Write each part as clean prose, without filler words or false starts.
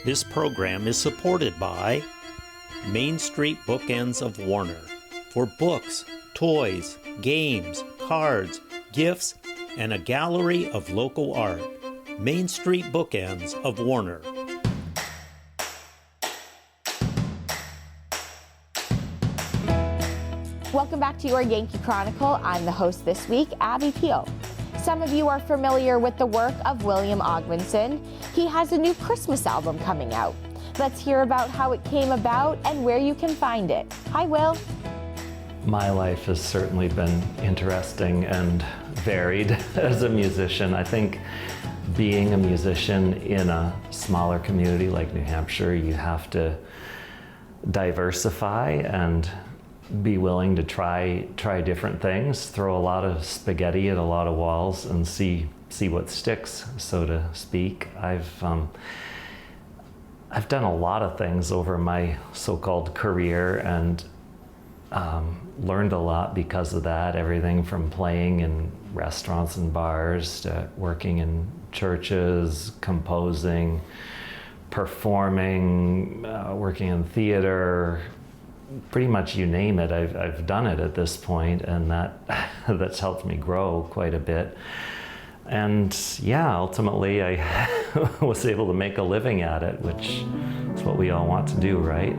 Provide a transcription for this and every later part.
This program is supported by Main Street Bookends of Warner for books, toys, games, cards, gifts, and a gallery of local art. Main Street Bookends of Warner. Welcome back to your Yankee Chronicle. I'm the host this week, Abby Peel. Some of you are familiar with the work of William Ogmundson. He has a new Christmas album coming out. Let's hear about how it came about and where you can find it. Hi, Will. My life has certainly been interesting and varied as a musician. I think being a musician in a smaller community like New Hampshire, you have to diversify and be willing to try different things, throw a lot of spaghetti at a lot of walls and see what sticks, so to speak. I've done a lot of things over my so-called career and learned a lot because of that. Everything from playing in restaurants and bars to working in churches, composing, performing, working in theater. Pretty much you name it, I've done it at this point, and that's helped me grow quite a bit. And yeah, ultimately I was able to make a living at it, which is what we all want to do, right?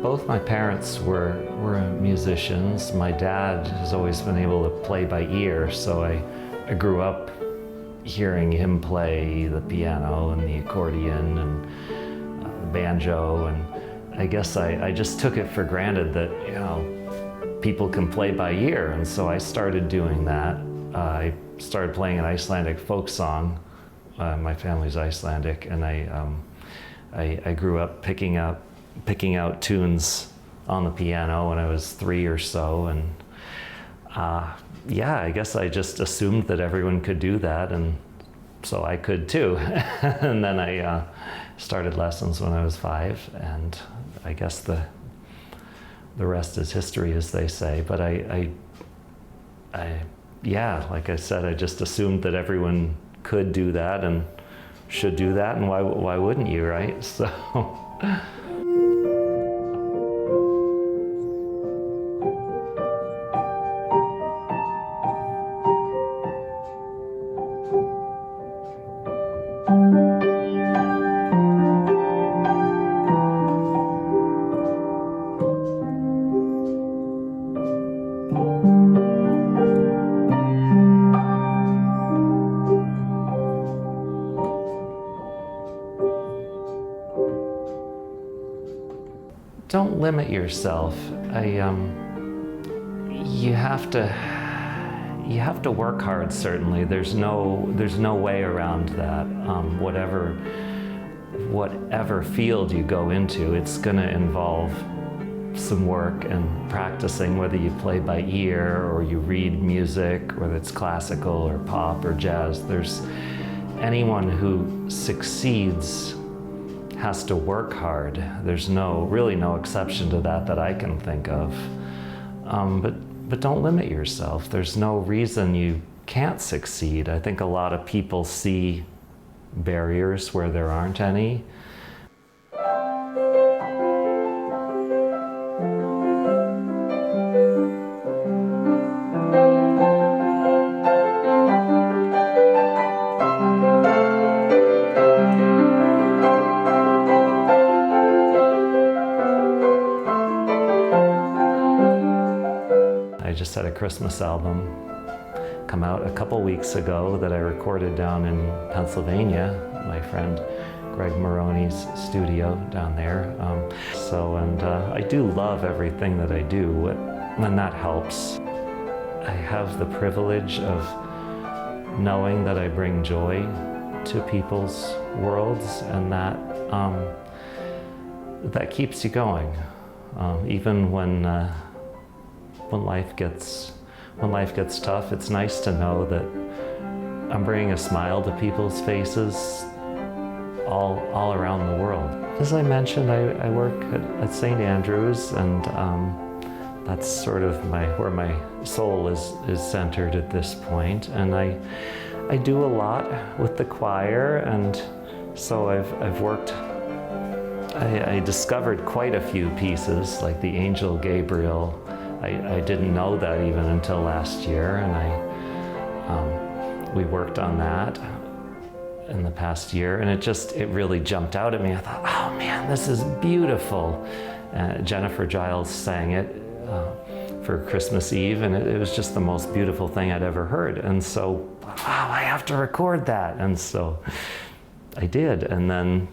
Both my parents were musicians. My dad has always been able to play by ear, so I grew up hearing him play the piano and the accordion and banjo, and I guess I just took it for granted that, you know, people can play by ear, and so I started doing that. I started playing an Icelandic folk song. My family's Icelandic, and I grew up picking out tunes on the piano when I was 3 or so, and yeah, I guess I just assumed that everyone could do that, and so I could too. And then I started lessons when I was 5, and I guess the rest is history, as they say. But yeah, like I said, I just assumed that everyone could do that and should do that, and why wouldn't you, right? So. Don't limit yourself. You have to work hard, certainly. There's no way around that. Whatever field you go into, it's gonna involve some work and practicing, whether you play by ear or you read music, whether it's classical or pop or jazz. Anyone who succeeds has to work hard. There's really no exception to that I can think of. But don't limit yourself. There's no reason you can't succeed. I think a lot of people see barriers where there aren't any. I just had a Christmas album come out a couple weeks ago that I recorded down in Pennsylvania, my friend Greg Maroney's studio down there. I do love everything that I do, and that helps. I have the privilege of knowing that I bring joy to people's worlds, and that keeps you going, even when life gets tough. It's nice to know that I'm bringing a smile to people's faces all around the world. As I mentioned, I work at St. Andrews, and that's sort of where my soul is centered at this point. And I do a lot with the choir, and so I've worked. I discovered quite a few pieces, like the Angel Gabriel. I didn't know that even until last year, and we worked on that in the past year, and it really jumped out at me. I thought, oh man, this is beautiful. Jennifer Giles sang it for Christmas Eve, and it was just the most beautiful thing I'd ever heard. And so, wow, I have to record that. And so I did, and then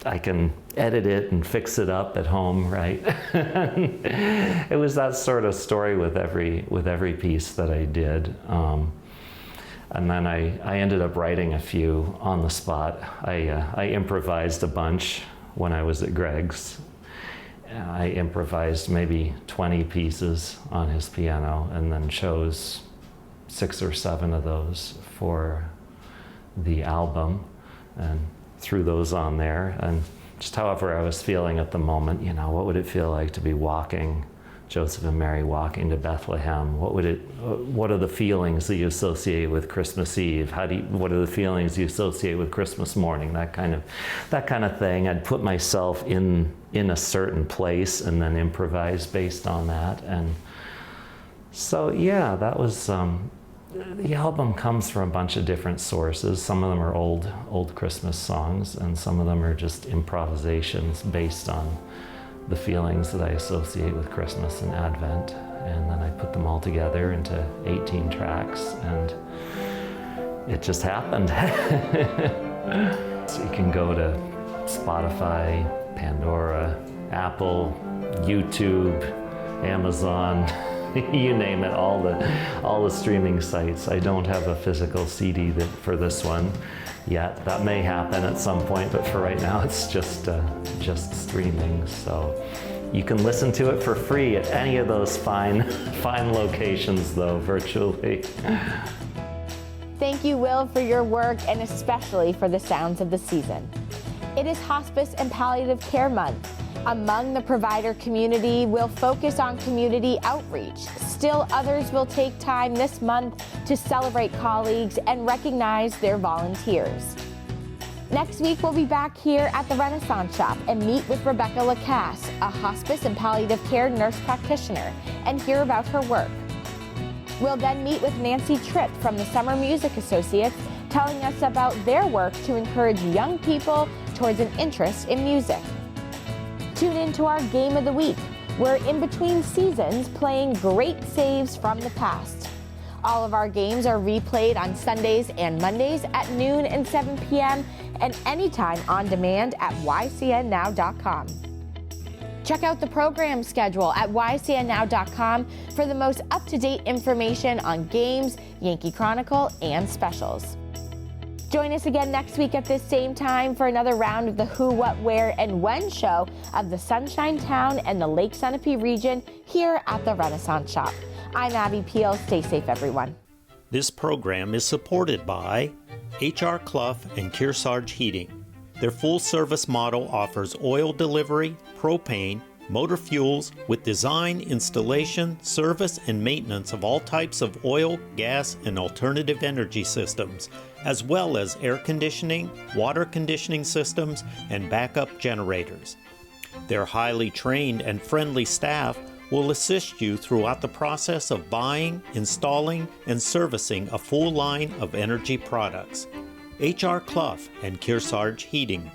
I can edit it and fix it up at home, right? It was that sort of story with every piece that I did. And then I ended up writing a few on the spot. I improvised a bunch when I was at Greg's. I improvised maybe 20 pieces on his piano, and then chose 6 or 7 of those for the album, and threw those on there. And just however I was feeling at the moment, what would it feel like to be walking, Joseph and Mary walking to Bethlehem? What are the feelings that you associate with Christmas Eve? What are the feelings you associate with Christmas morning? That kind of thing. I'd put myself in a certain place and then improvise based on that. And so, yeah, that was, the album comes from a bunch of different sources. Some of them are old Christmas songs, and some of them are just improvisations based on the feelings that I associate with Christmas and Advent. And then I put them all together into 18 tracks, and it just happened. So you can go to Spotify, Pandora, Apple, YouTube, Amazon, you name it, all the streaming sites. I don't have a physical CD for this one yet. That may happen at some point, but for right now it's just streaming. So you can listen to it for free at any of those fine locations, though, virtually. Thank you, Will, for your work, and especially for the sounds of the season. It is Hospice and Palliative Care Month. Among the provider community, we'll focus on community outreach. Still, others will take time this month to celebrate colleagues and recognize their volunteers. Next week, we'll be back here at the Renaissance Shop and meet with Rebecca Lacasse, a hospice and palliative care nurse practitioner, and hear about her work. We'll then meet with Nancy Tripp from the Summer Music Associates, telling us about their work to encourage young people towards an interest in music. Tune into our Game of the Week. We're in between seasons playing great saves from the past. All of our games are replayed on Sundays and Mondays at noon and 7 p.m. and anytime on demand at ycnnow.com. Check out the program schedule at ycnnow.com for the most up-to-date information on games, Yankee Chronicle, and specials. Join us again next week at this same time for another round of the Who, What, Where, and When show of the Sunshine Town and the Lake Sunapee region here at the Renaissance Shop. I'm Abby Peel. Stay safe, everyone. This program is supported by H.R. Clough and Kearsarge Heating. Their full-service model offers oil delivery, propane, motor fuels with design, installation, service, and maintenance of all types of oil, gas, and alternative energy systems, as well as air conditioning, water conditioning systems, and backup generators. Their highly trained and friendly staff will assist you throughout the process of buying, installing, and servicing a full line of energy products. H.R. Clough and Kearsarge Heating.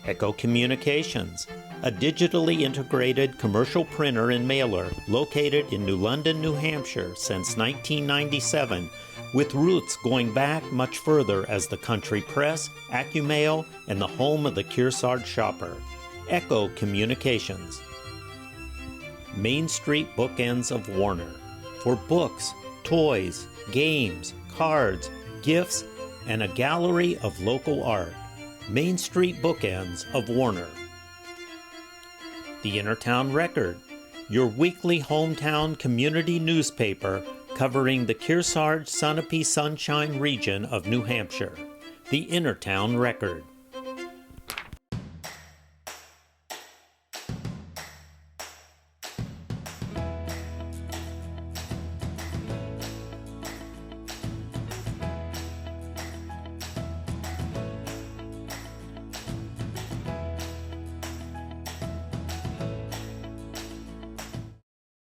Echo Communications, a digitally integrated commercial printer and mailer located in New London, New Hampshire since 1997, with roots going back much further as the country press, AccuMail, and the home of the Kearsarge shopper. Echo Communications. Main Street Bookends of Warner, for books, toys, games, cards, gifts, and a gallery of local art. Main Street Bookends of Warner. The Innertown Record, your weekly hometown community newspaper covering the Kearsarge, Sunapee Sunshine region of New Hampshire. The Innertown Record.